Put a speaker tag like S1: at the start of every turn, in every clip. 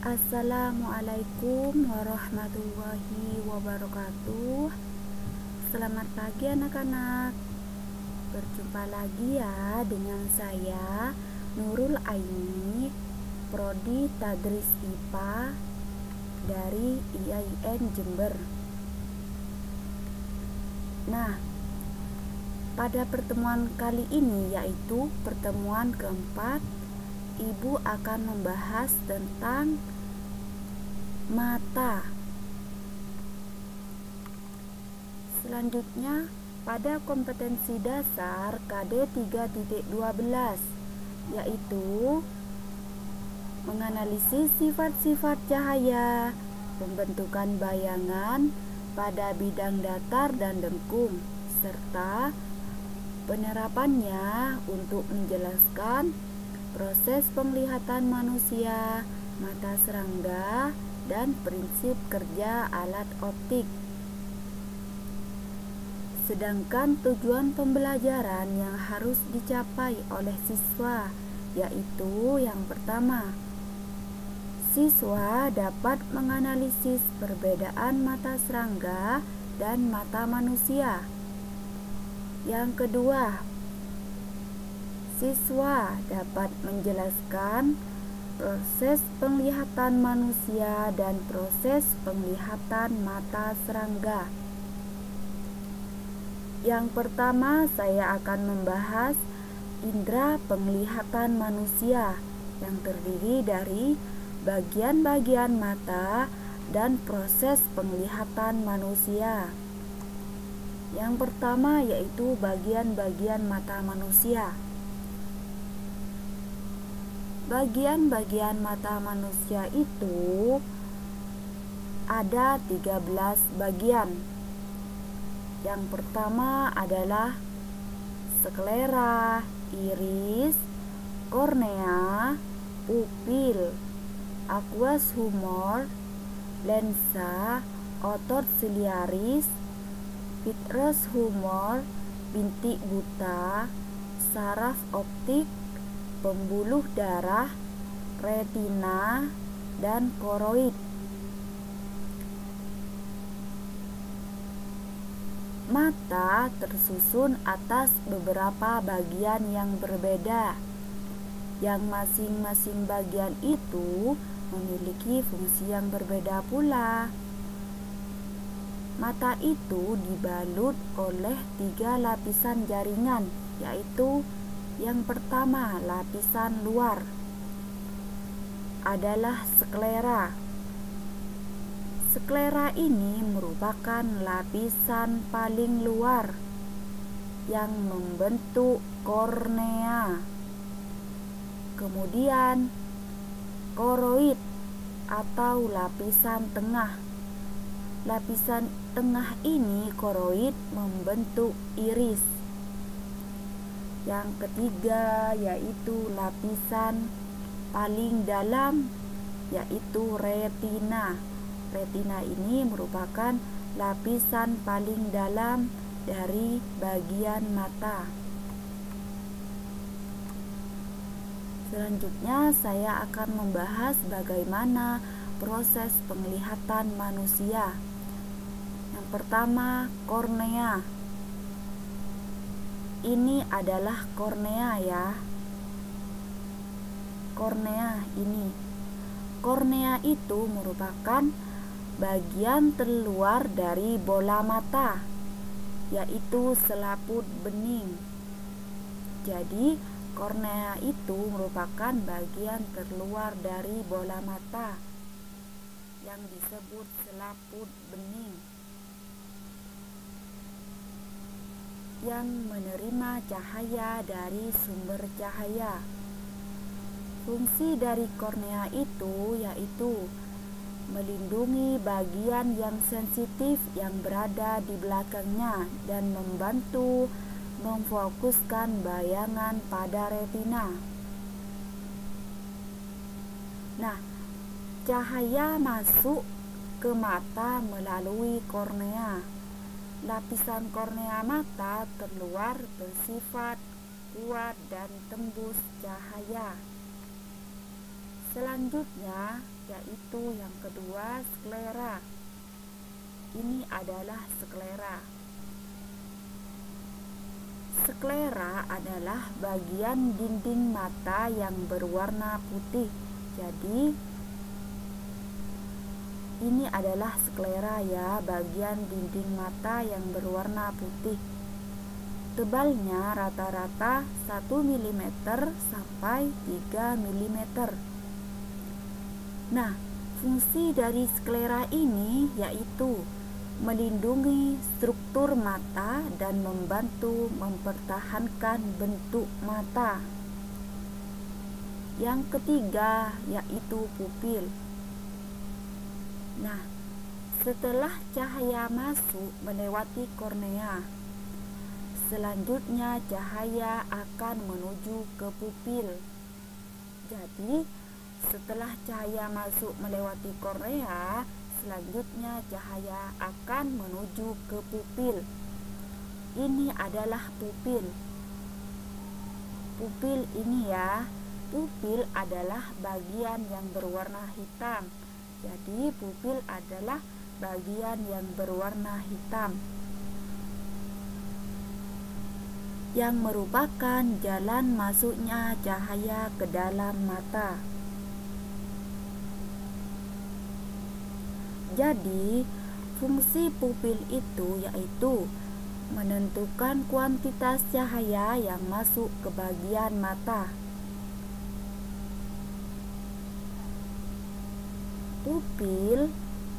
S1: Assalamualaikum warahmatullahi wabarakatuh. Selamat pagi anak-anak. Berjumpa lagi ya dengan saya Nurul Aini, Prodi Tadris IPA dari IAIN Jember. Nah, pada pertemuan kali ini, yaitu pertemuan keempat, Ibu akan membahas tentang mata. Selanjutnya, pada kompetensi dasar KD 3.12, yaitu menganalisis sifat-sifat cahaya, pembentukan bayangan pada bidang datar dan lengkung, serta penerapannya untuk menjelaskan proses penglihatan manusia, mata serangga, dan prinsip kerja alat optik. Sedangkan tujuan pembelajaran yang harus dicapai oleh siswa yaitu yang pertama, siswa dapat menganalisis perbedaan mata serangga dan mata manusia. Yang kedua, siswa dapat menjelaskan proses penglihatan manusia dan proses penglihatan mata serangga. Yang pertama, saya akan membahas indera penglihatan manusia yang terdiri dari bagian-bagian mata dan proses penglihatan manusia. Yang pertama yaitu bagian-bagian mata manusia. Bagian-bagian mata manusia itu ada 13 bagian. Yang pertama adalah sklera, iris, kornea, pupil, aqueous humor, lensa, otot siliaris, vitreous humor, bintik buta, saraf optik, pembuluh darah, retina, dan koroid. Mata tersusun atas beberapa bagian yang berbeda, yang masing-masing bagian itu memiliki fungsi yang berbeda pula. Mata itu dibalut oleh 3 lapisan jaringan, yaitu yang pertama, lapisan luar adalah sklera. Sklera ini merupakan lapisan paling luar yang membentuk kornea. Kemudian, koroid atau lapisan tengah. Lapisan tengah ini, koroid, membentuk iris. Yang ketiga yaitu lapisan paling dalam, yaitu retina. Retina ini merupakan lapisan paling dalam dari bagian mata. Selanjutnya saya akan membahas bagaimana proses penglihatan manusia. Yang pertama, kornea. Ini adalah kornea ya. Kornea ini. Kornea itu merupakan bagian terluar dari bola mata, yaitu selaput bening. Jadi, kornea itu merupakan bagian terluar dari bola mata yang disebut selaput bening, yang menerima cahaya dari sumber cahaya. Fungsi dari kornea itu yaitu melindungi bagian yang sensitif yang berada di belakangnya dan membantu memfokuskan bayangan pada retina. Nah, cahaya masuk ke mata melalui kornea. Lapisan kornea mata terluar bersifat kuat dan tembus cahaya. Selanjutnya yaitu yang kedua, sklera. Ini adalah sklera. Sklera adalah bagian dinding mata yang berwarna putih. Jadi ini adalah sklera ya, bagian dinding mata yang berwarna putih. Tebalnya rata-rata 1 mm sampai 3 mm. Nah, fungsi dari sklera ini yaitu melindungi struktur mata dan membantu mempertahankan bentuk mata. Yang ketiga yaitu pupil. Nah, setelah cahaya masuk melewati kornea, selanjutnya cahaya akan menuju ke pupil. Jadi, setelah cahaya masuk melewati kornea, selanjutnya cahaya akan menuju ke pupil. Ini adalah pupil. Pupil ini ya, pupil adalah bagian yang berwarna hitam. Jadi pupil adalah bagian yang berwarna hitam, yang merupakan jalan masuknya cahaya ke dalam mata. Jadi, fungsi pupil itu yaitu menentukan kuantitas cahaya yang masuk ke bagian mata. Pupil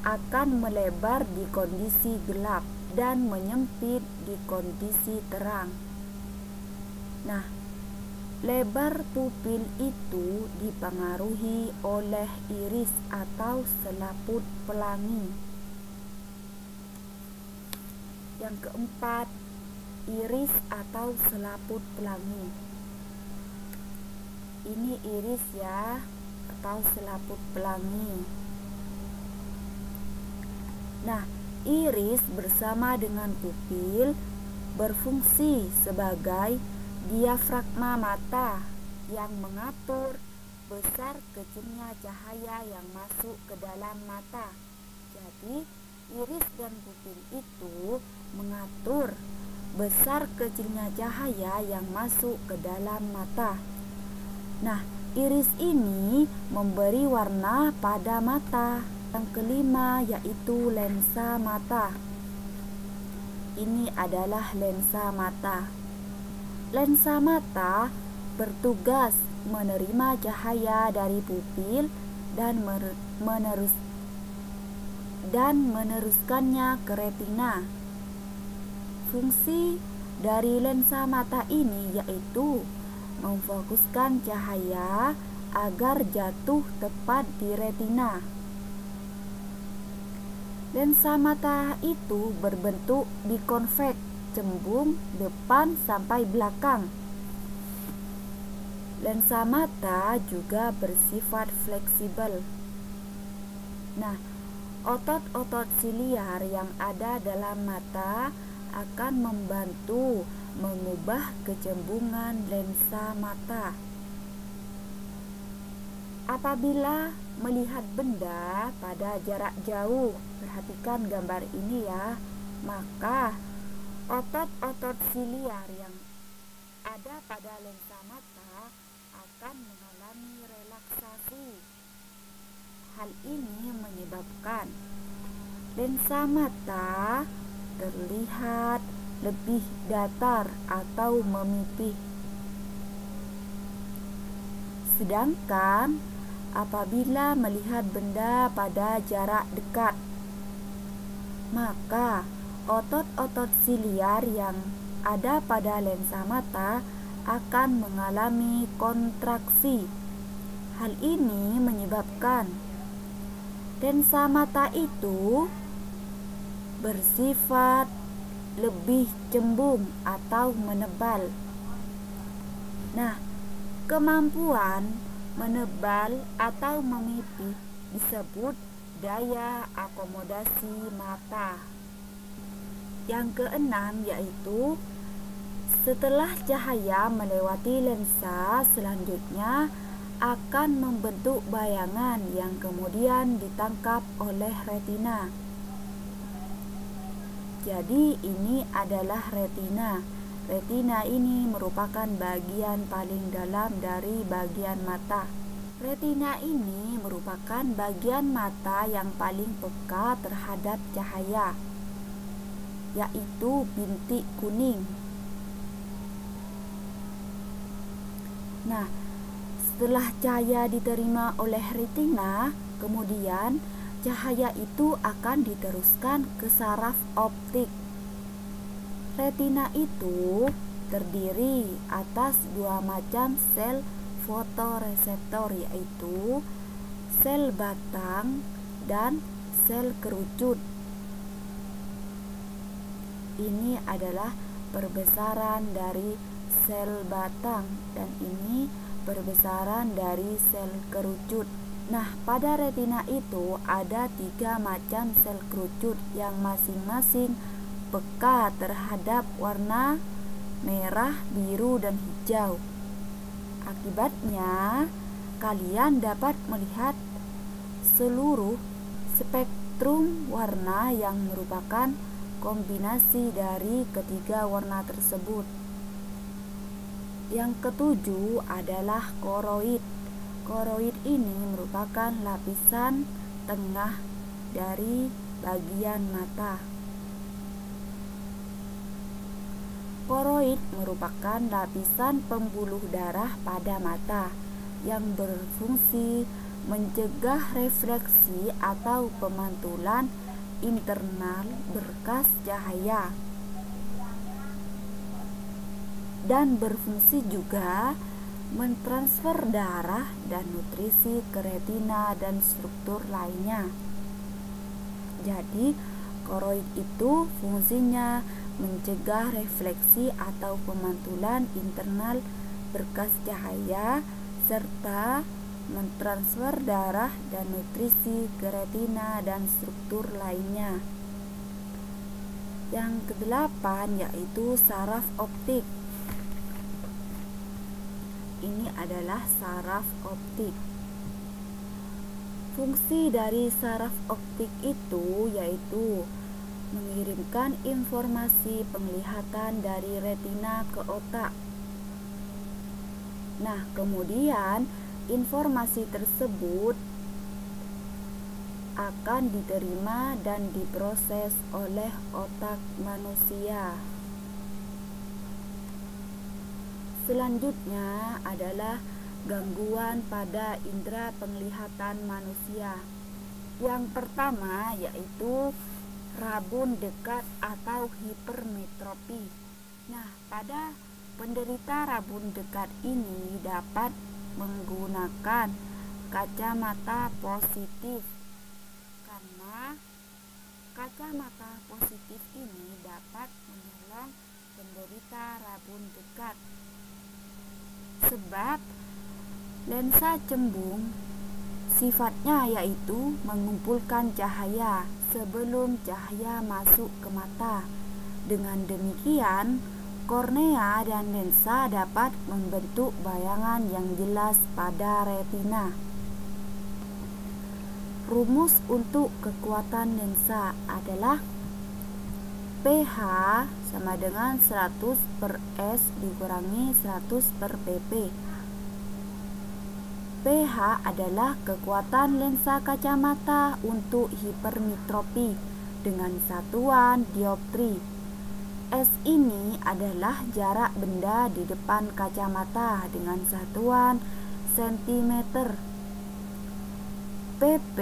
S1: akan melebar di kondisi gelap dan menyempit di kondisi terang. Nah, lebar pupil itu dipengaruhi oleh iris atau selaput pelangi. Yang keempat, iris atau selaput pelangi. Ini iris ya, atau selaput pelangi. Nah, iris bersama dengan pupil berfungsi sebagai diafragma mata yang mengatur besar kecilnya cahaya yang masuk ke dalam mata. Jadi, iris dan pupil itu mengatur besar kecilnya cahaya yang masuk ke dalam mata. Nah, iris ini memberi warna pada mata. Yang kelima yaitu lensa mata. Ini adalah lensa mata. Lensa mata bertugas menerima cahaya dari pupil dan meneruskannya ke retina. Fungsi dari lensa mata ini yaitu memfokuskan cahaya agar jatuh tepat di retina. Lensa mata itu berbentuk bikonveks, cembung depan sampai belakang. Lensa mata juga bersifat fleksibel. Nah, otot-otot siliar yang ada dalam mata akan membantu mengubah kecembungan lensa mata. Apabila melihat benda pada jarak jauh, perhatikan gambar ini ya, maka otot-otot siliar yang ada pada lensa mata akan mengalami relaksasi. Hal ini menyebabkan lensa mata terlihat lebih datar atau memipih. Sedangkan apabila melihat benda pada jarak dekat, maka otot-otot siliar yang ada pada lensa mata akan mengalami kontraksi. Hal ini menyebabkan lensa mata itu bersifat lebih cembung atau menebal. Nah, kemampuan menebal atau memipih disebut daya akomodasi mata. Yang keenam yaitu setelah cahaya melewati lensa, selanjutnya akan membentuk bayangan yang kemudian ditangkap oleh retina. Jadi ini adalah retina. Retina ini merupakan bagian paling dalam dari bagian mata. Retina ini merupakan bagian mata yang paling peka terhadap cahaya, yaitu bintik kuning. Nah, setelah cahaya diterima oleh retina, kemudian cahaya itu akan diteruskan ke saraf optik. Retina itu terdiri atas dua macam sel fotoreseptor, yaitu sel batang dan sel kerucut. Ini adalah perbesaran dari sel batang dan ini perbesaran dari sel kerucut. Nah, pada retina itu ada 3 macam sel kerucut yang masing-masing peka terhadap warna merah, biru, dan hijau. Akibatnya, kalian dapat melihat seluruh spektrum warna yang merupakan kombinasi dari ketiga warna tersebut. Yang ketujuh adalah koroid. Koroid ini merupakan lapisan tengah dari bagian mata. Koroid merupakan lapisan pembuluh darah pada mata yang berfungsi mencegah refleksi atau pemantulan internal berkas cahaya, dan berfungsi juga mentransfer darah dan nutrisi ke retina dan struktur lainnya. Jadi, koroid itu fungsinya mencegah refleksi atau pemantulan internal berkas cahaya serta mentransfer darah dan nutrisi ke retina dan struktur lainnya. Yang kedelapan yaitu saraf optik. Ini adalah saraf optik. Fungsi dari saraf optik itu yaitu mengirimkan informasi penglihatan dari retina ke otak. Nah, kemudian informasi tersebut akan diterima dan diproses oleh otak manusia. Selanjutnya adalah gangguan pada indera penglihatan manusia. Yang pertama yaitu rabun dekat atau hipermetropi. Nah, pada penderita rabun dekat ini dapat menggunakan kacamata positif, karena kacamata positif ini dapat menolong penderita rabun dekat. Sebab lensa cembung sifatnya yaitu mengumpulkan cahaya sebelum cahaya masuk ke mata. Dengan demikian, kornea dan lensa dapat membentuk bayangan yang jelas pada retina. Rumus untuk kekuatan lensa adalah pH sama dengan 100/S dikurangi 100/pp. pH adalah kekuatan lensa kacamata untuk hipermetropi dengan satuan dioptri. S ini adalah jarak benda di depan kacamata dengan satuan sentimeter. pp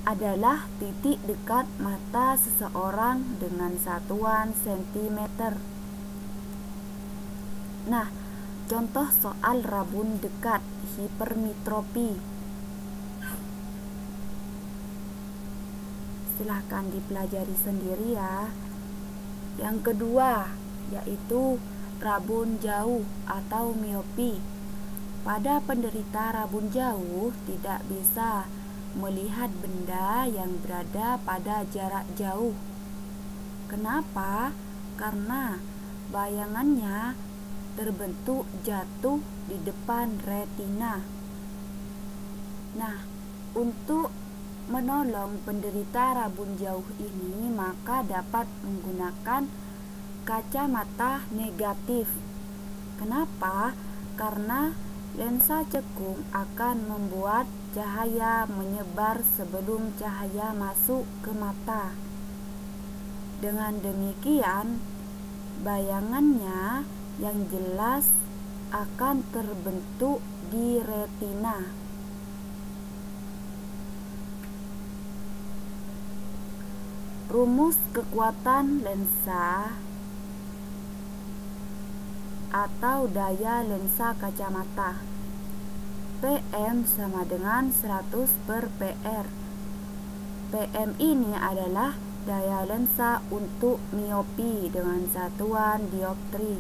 S1: adalah titik dekat mata seseorang dengan satuan sentimeter. Nah, contoh soal rabun dekat hipermetropi. Silahkan dipelajari sendiri ya. Yang kedua yaitu rabun jauh atau miopi. Pada penderita rabun jauh tidak bisa melihat benda yang berada pada jarak jauh. Kenapa? Karena bayangannya terbentuk jatuh di depan retina. Nah, untuk menolong penderita rabun jauh ini, maka dapat menggunakan kacamata negatif. Kenapa? Karena lensa cekung akan membuat cahaya menyebar sebelum cahaya masuk ke mata. Dengan demikian, bayangannya yang jelas akan terbentuk di retina. Rumus kekuatan lensa atau daya lensa kacamata. PM sama dengan 100/PR. PM ini adalah daya lensa untuk miopi dengan satuan dioptri.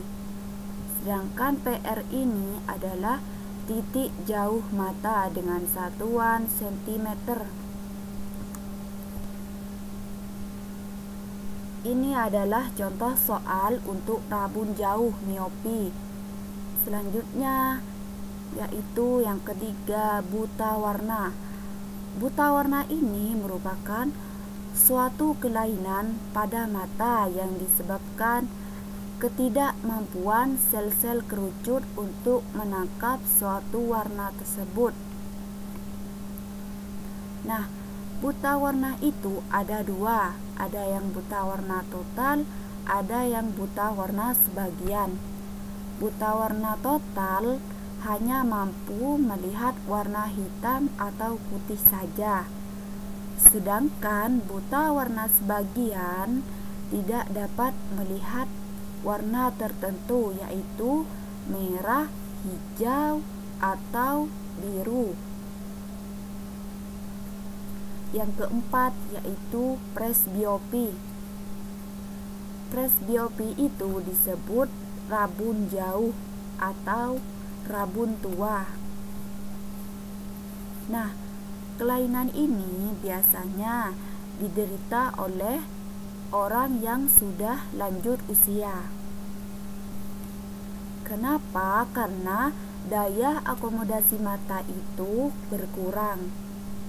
S1: Sedangkan PR ini adalah titik jauh mata dengan satuan sentimeter. Ini adalah contoh soal untuk rabun jauh miopi. Selanjutnya yaitu yang ketiga, buta warna. Buta warna ini merupakan suatu kelainan pada mata yang disebabkan ketidakmampuan sel-sel kerucut untuk menangkap suatu warna tersebut. Nah, buta warna itu ada dua, ada yang buta warna total, ada yang buta warna sebagian. Buta warna total hanya mampu melihat warna hitam atau putih saja, sedangkan buta warna sebagian tidak dapat melihat warna tertentu, yaitu merah, hijau, atau biru. Yang keempat yaitu presbiopi. Presbiopi itu disebut rabun jauh atau rabun tua. Nah, kelainan ini biasanya diderita oleh orang yang sudah lanjut usia. Kenapa? Karena daya akomodasi mata itu berkurang.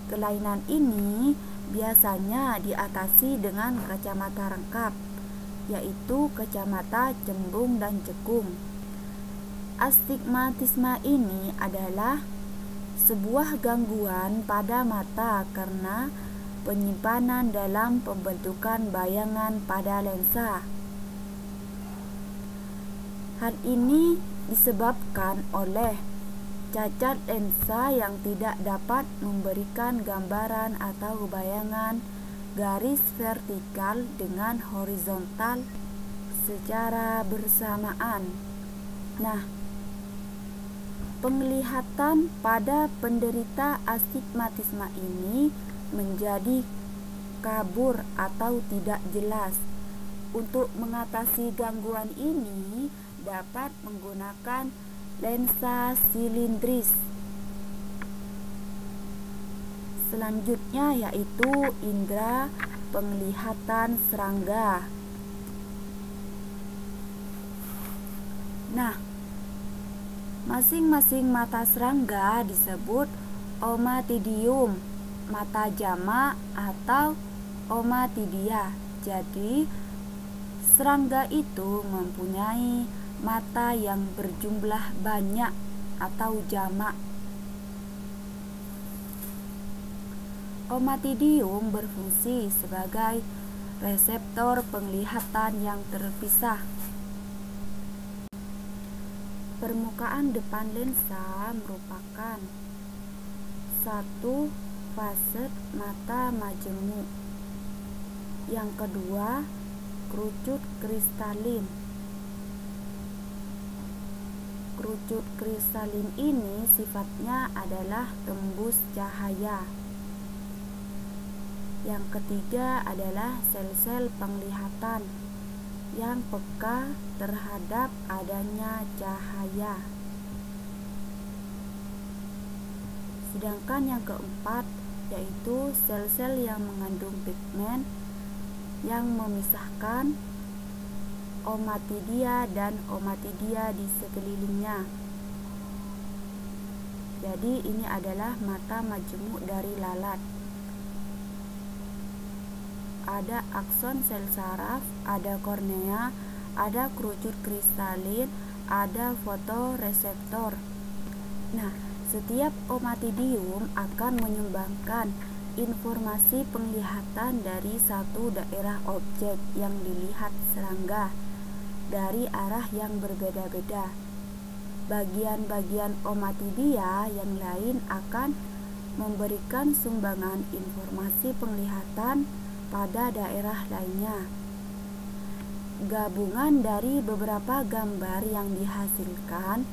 S1: Kelainan ini biasanya diatasi dengan kacamata rangkap, yaitu kacamata cembung dan cekung. Astigmatisme ini adalah sebuah gangguan pada mata karena penyimpanan dalam pembentukan bayangan pada lensa. Hal ini disebabkan oleh cacat lensa yang tidak dapat memberikan gambaran atau bayangan garis vertikal dengan horizontal secara bersamaan. Nah, penglihatan pada penderita astigmatisme ini menjadi kabur atau tidak jelas. Untuk mengatasi gangguan ini dapat menggunakan lensa silindris. Selanjutnya yaitu indera penglihatan serangga. Nah, masing-masing mata serangga disebut omatidium, mata jama, atau omatidia. Jadi, serangga itu mempunyai mata yang berjumlah banyak atau jamak. Omatidium berfungsi sebagai reseptor penglihatan yang terpisah. Permukaan depan lensa merupakan satu faset mata majemuk. Yang kedua, kerucut kristalin. Kerucut kristalin ini sifatnya adalah tembus cahaya. Yang ketiga adalah sel-sel penglihatan yang peka terhadap adanya cahaya. Sedangkan yang keempat yaitu sel-sel yang mengandung pigmen yang memisahkan Ommatidia dan Ommatidia di sekelilingnya. Jadi ini adalah mata majemuk dari lalat. Ada akson sel saraf, ada kornea, ada kerucut kristalin, ada fotoreseptor. Nah, setiap ommatidium akan menyumbangkan informasi penglihatan dari satu daerah objek yang dilihat serangga dari arah yang berbeda-beda. Bagian-bagian ommatidia yang lain akan memberikan sumbangan informasi penglihatan pada daerah lainnya. Gabungan dari beberapa gambar yang dihasilkan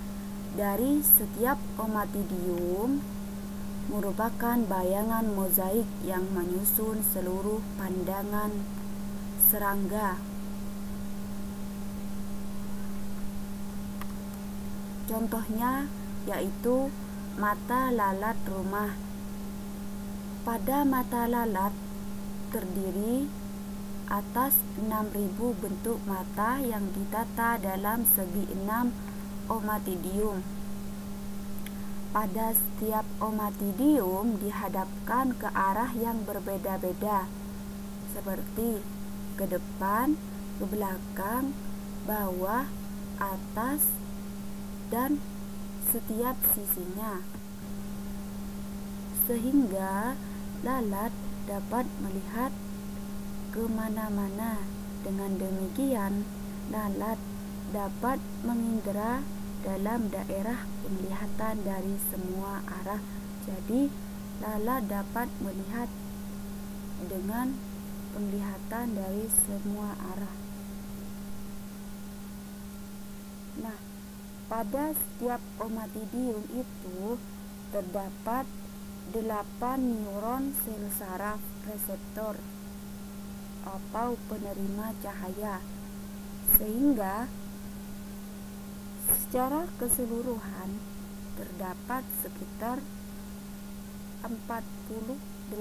S1: dari setiap ommatidium merupakan bayangan mozaik yang menyusun seluruh pandangan serangga. Contohnya yaitu mata lalat rumah. Pada mata lalat terdiri atas 6.000 bentuk mata yang ditata dalam segi 6 ommatidium. Pada setiap ommatidium dihadapkan ke arah yang berbeda-beda, seperti ke depan, ke belakang, bawah, atas, dan setiap sisinya, sehingga lalat dapat melihat kemana-mana. Dengan demikian, lalat dapat mengindera dalam daerah penglihatan dari semua arah. Jadi, lalat dapat melihat dengan penglihatan dari semua arah. Nah, pada setiap ommatidium itu terdapat 8 neuron sel saraf reseptor atau penerima cahaya, sehingga secara keseluruhan terdapat sekitar 48.000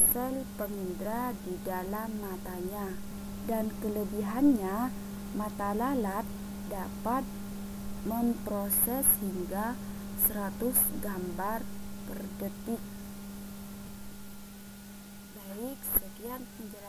S1: sel pengindera di dalam matanya. Dan kelebihannya, mata lalat dapat memproses hingga 100 gambar per detik. Baik, sekian penjelasan